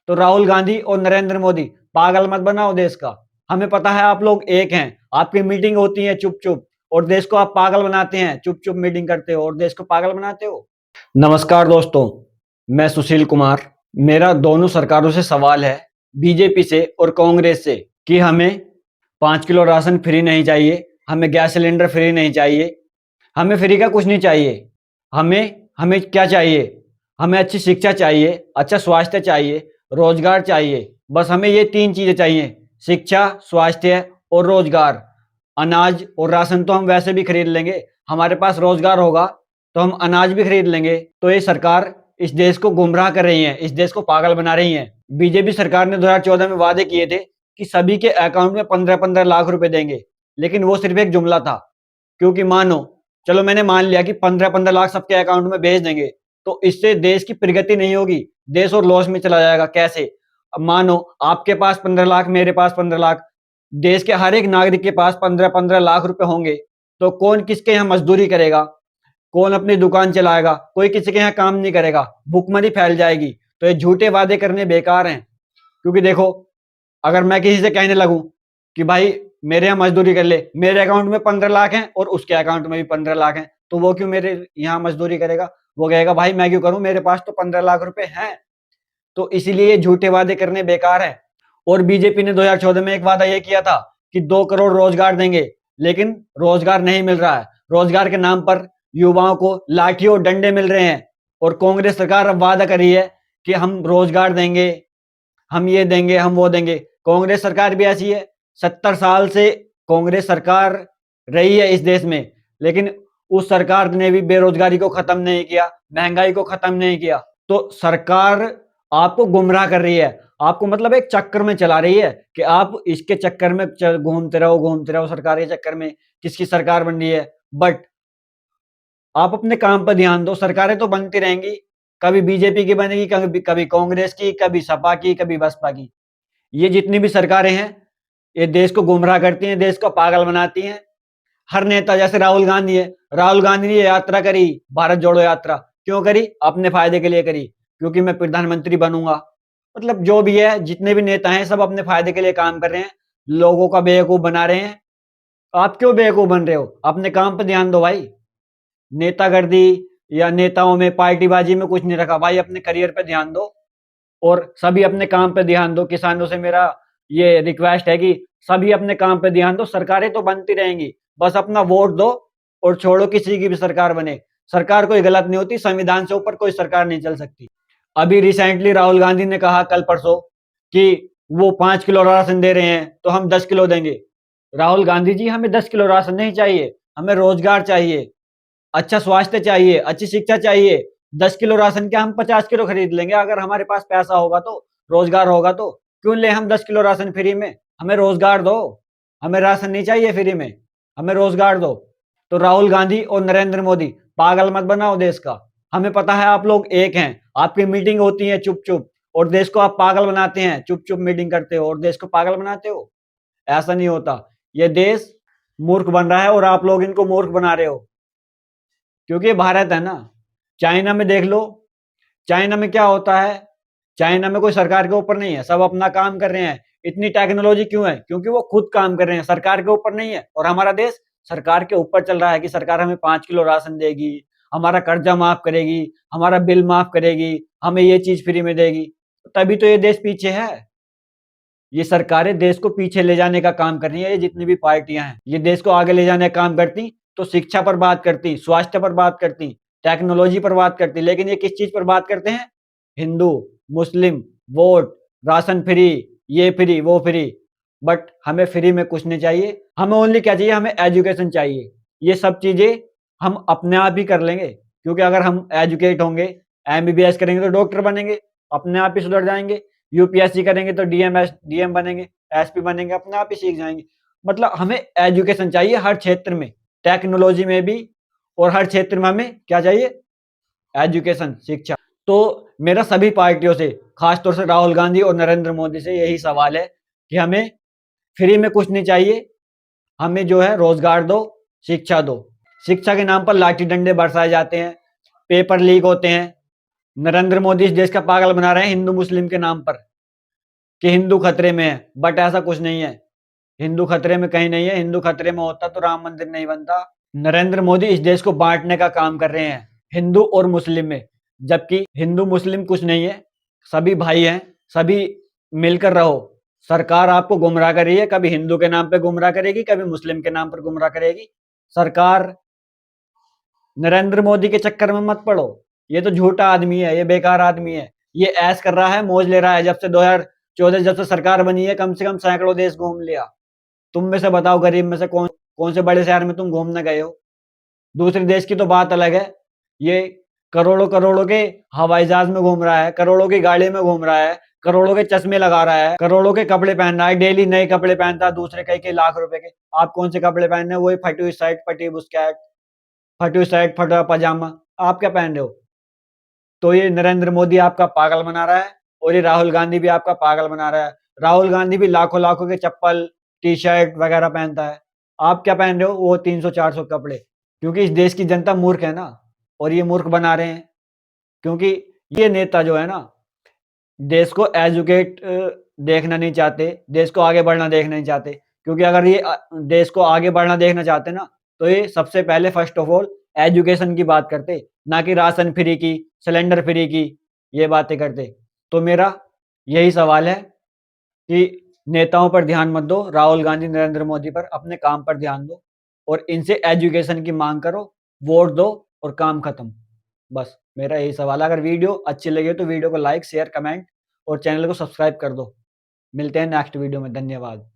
तो राहुल गांधी और नरेंद्र मोदी, पागल मत बनाओ देश का। हमें पता है आप लोग एक हैं। आपकी मीटिंग होती है चुप चुप, और देश को आप पागल बनाते हैं। चुप चुप मीटिंग करते हो और देश को पागल बनाते हो। नमस्कार दोस्तों, मैं सुशील कुमार। मेरा दोनों सरकारों से सवाल है, बीजेपी से और कांग्रेस से, कि हमें 5 किलो राशन फ्री नहीं चाहिए, हमें गैस सिलेंडर फ्री नहीं चाहिए, हमें फ्री का कुछ नहीं चाहिए। हमें हमें क्या चाहिए? हमें अच्छी शिक्षा चाहिए, अच्छा स्वास्थ्य चाहिए, रोजगार चाहिए। बस हमें ये 3 चीजें चाहिए: शिक्षा, स्वास्थ्य और रोजगार। अनाज और राशन तो हम वैसे भी खरीद लेंगे, हमारे पास रोजगार होगा तो हम अनाज भी खरीद लेंगे। तो ये सरकार इस देश को गुमराह कर रही है, इस देश को पागल बना रही है। बीजेपी सरकार ने 2014 में वादे किए थे कि सभी के अकाउंट में 15-15 लाख रुपए देंगे, लेकिन वो सिर्फ एक जुमला था। क्योंकि मानो, चलो मैंने मान लिया कि 15-15 लाख सबके अकाउंट में भेज देंगे, तो इससे देश की प्रगति नहीं होगी, देश और लॉस में चला जाएगा। कैसे? अब मानो आपके पास 15 लाख, मेरे पास 15 लाख, देश के हर एक नागरिक के पास 15-15 लाख रुपए होंगे, तो कौन किसके यहाँ मजदूरी करेगा? कौन अपनी दुकान चलाएगा? कोई किसी के यहाँ काम नहीं करेगा, भूखमरी फैल जाएगी। तो ये झूठे वादे करने बेकार हैं। क्योंकि देखो, अगर मैं किसी से कहने लगूं कि भाई मेरे यहाँ मजदूरी कर ले, मेरे अकाउंट में 15 लाख हैं और उसके अकाउंट में भी 15 लाख हैं, तो वो क्यों मेरे यहाँ मजदूरी करेगा? वो कहेगा भाई मैं क्यों करूं, मेरे पास तो 15 लाख रुपए हैं। तो इसीलिए झूठे वादे करने बेकार है। और बीजेपी ने 2014 में एक वादा ये किया था कि 2 करोड़ रोजगार देंगे, लेकिन रोजगार नहीं मिल रहा है। रोजगार के नाम पर युवाओं को लाठी और डंडे मिल रहे हैं। और कांग्रेस सरकार अब वादा कर रही है कि हम रोजगार देंगे, हम ये देंगे, हम वो देंगे। कांग्रेस सरकार भी ऐसी है। 70 साल से कांग्रेस सरकार रही है इस देश में, लेकिन उस सरकार ने भी बेरोजगारी को खत्म नहीं किया, महंगाई को खत्म नहीं किया। तो सरकार आपको गुमराह कर रही है, आपको मतलब एक चक्कर में चला रही है कि आप इसके चक्कर में घूमते रहो सरकार के चक्कर में, किसकी सरकार बन रही है। बट आप अपने काम पर ध्यान दो। सरकारें तो बनती रहेंगी, कभी बीजेपी की बनेगी, कभी कभी कांग्रेस की, कभी सपा की, कभी बसपा की। ये जितनी भी सरकारें हैं, ये देश को गुमराह करती हैं, देश को पागल बनाती हैं। हर नेता, जैसे राहुल गांधी है, राहुल गांधी ने ये यात्रा करी, भारत जोड़ो यात्रा। क्यों करी? अपने फायदे के लिए करी, क्योंकि मैं प्रधानमंत्री बनूंगा। मतलब जो भी है, जितने भी नेता हैं, सब अपने फायदे के लिए काम कर रहे हैं, लोगों का बेवकूफ बना रहे हैं। आप क्यों बेवकूफ बन रहे हो? अपने काम पर ध्यान दो भाई। नेतागर्दी या नेताओं में पार्टीबाजी में कुछ नहीं रखा भाई, अपने करियर पे ध्यान दो और सभी अपने काम पे ध्यान दो। किसानों से मेरा ये रिक्वेस्ट है कि सभी अपने काम पे ध्यान दो। सरकारें तो बनती रहेंगी, बस अपना वोट दो और छोड़ो किसी की भी सरकार बने। सरकार कोई गलत नहीं होती, संविधान से ऊपर कोई सरकार नहीं चल सकती। अभी रिसेंटली राहुल गांधी ने कहा कल परसों कि वो 5 किलो राशन दे रहे हैं तो हम 10 किलो देंगे। राहुल गांधी जी, हमें 10 किलो राशन नहीं चाहिए, हमें रोजगार चाहिए, अच्छा स्वास्थ्य चाहिए, अच्छी शिक्षा चाहिए। 10 किलो राशन क्या, हम 50 किलो खरीद लेंगे अगर हमारे पास पैसा होगा तो, रोजगार होगा तो। क्यों ले हम 10 किलो राशन फ्री में? हमें रोजगार दो, हमें राशन नहीं चाहिए फ्री में, हमें रोजगार दो। तो राहुल गांधी और नरेंद्र मोदी, पागल मत बनाओ देश का। हमें पता है आप लोग एक हैं। आपकी मीटिंग होती है चुप चुप, और देश को आप पागल बनाते हैं। चुप चुप मीटिंग करते हो और देश को पागल बनाते हो। ऐसा नहीं होता। ये देश मूर्ख बन रहा है और आप लोग इनको मूर्ख बना रहे हो, क्योंकि ये भारत है ना। चाइना में देख लो, चाइना में क्या होता है? चाइना में कोई सरकार के ऊपर नहीं है, सब अपना काम कर रहे हैं। इतनी टेक्नोलॉजी क्यों है? क्योंकि वो खुद काम कर रहे हैं, सरकार के ऊपर नहीं है। और हमारा देश सरकार के ऊपर चल रहा है कि सरकार हमें 5 किलो राशन देगी, हमारा कर्जा माफ करेगी, हमारा बिल माफ करेगी, हमें ये चीज फ्री में देगी। तभी तो ये देश पीछे है। ये सरकारें देश को पीछे ले जाने का काम कर रही है। ये जितनी भी पार्टियां हैं, ये देश को आगे ले जाने का काम करती तो शिक्षा पर बात करती, स्वास्थ्य पर बात करती, टेक्नोलॉजी पर बात करती। लेकिन ये किस चीज पर बात करते हैं? हिंदू, मुस्लिम, वोट, राशन फ्री, ये फ्री, वो फ्री। बट हमें फ्री में कुछ नहीं चाहिए। हमें ओनली क्या चाहिए? हमें एजुकेशन चाहिए। ये सब चीजें हम अपने आप ही कर लेंगे, क्योंकि अगर हम एजुकेट होंगे, एमबीबीएस करेंगे तो डॉक्टर बनेंगे, अपने आप ही सुधर जाएंगे। यूपीएससी करेंगे तो डीएम बनेंगे, एसपी बनेंगे, अपने आप ही सीख जाएंगे। मतलब हमें एजुकेशन चाहिए हर क्षेत्र में, टेक्नोलॉजी में भी, और हर क्षेत्र में हमें क्या चाहिए? एजुकेशन, शिक्षा। तो मेरा सभी पार्टियों से, खासतौर से राहुल गांधी और नरेंद्र मोदी से यही सवाल है कि हमें फ्री में कुछ नहीं चाहिए, हमें जो है रोजगार दो, शिक्षा दो। शिक्षा के नाम पर लाठी डंडे बरसाए जाते हैं, पेपर लीक होते हैं। नरेंद्र मोदी इस देश का पागल बना रहे हैं हिंदू मुस्लिम के नाम पर। कि हिंदू खतरे में है, बट ऐसा कुछ नहीं है। हिंदू खतरे में कहीं नहीं है, हिंदू खतरे में होता तो राम मंदिर नहीं बनता। नरेंद्र मोदी इस देश को बाँटने का काम कर रहे हैं, हिंदू और मुस्लिम में, जबकि हिंदू मुस्लिम कुछ नहीं है, सभी भाई हैं, सभी मिलकर रहो। सरकार आपको गुमराह कर रही है, कभी हिंदू के नाम पे गुमराह करेगी, कभी मुस्लिम के नाम पर गुमराह करेगी। सरकार नरेंद्र मोदी के चक्कर में मत पड़ो, ये तो झूठा आदमी है, ये बेकार आदमी है। ये ऐश कर रहा है, मौज ले रहा है, जब से 2014 जब से सरकार बनी है, कम से कम सैकड़ों देश घूम लिया। तुम में से बताओ, गरीब में से कौन से बड़े शहर में तुम घूमने गए हो? दूसरे देश की तो बात अलग है, ये करोड़ों-करोड़ों के हवाई जहाज में घूम रहा है, करोड़ों की गाड़ी में घूम रहा है, करोड़ों के चश्मे लगा रहा है, करोड़ों के कपड़े पहन रहा है, डेली नए कपड़े पहनता है, दूसरे कई-कई लाख रुपए के। आप कौन से कपड़े पहन रहे हो? वही फटी हुई शर्ट, फटी बुशर्ट, फटी हुई शर्ट, फटा हुआ पजामा, आप क्या पहन रहे हो? तो ये नरेंद्र मोदी आपका पागल बना रहा है और ये राहुल गांधी भी आपका पागल बना रहा है। राहुल गांधी भी लाखों-लाखों के चप्पल, टी-शर्ट वगैरह पहनता है। आप क्या पहन रहे हो? वो 300-400 कपड़े। क्योंकि इस देश की जनता मूर्ख है ना, और ये मूर्ख बना रहे हैं। क्योंकि ये नेता जो है ना, देश को एजुकेट देखना नहीं चाहते, देश को आगे बढ़ना देखना नहीं चाहते। क्योंकि अगर ये देश को आगे बढ़ना देखना चाहते ना, तो ये सबसे पहले फर्स्ट ऑफ ऑल एजुकेशन की बात करते, ना कि राशन फ्री की, सिलेंडर फ्री की, ये बातें करते। तो मेरा यही सवाल है कि नेताओं पर ध्यान मत दो, राहुल गांधी, नरेंद्र मोदी पर, अपने काम पर ध्यान दो और इनसे एजुकेशन की माँग करो, वोट दो और काम खत्म। बस मेरा यही सवाल है। अगर वीडियो अच्छी लगी हो तो वीडियो को लाइक, शेयर, कमेंट और चैनल को सब्सक्राइब कर दो। मिलते हैं नेक्स्ट वीडियो में। धन्यवाद।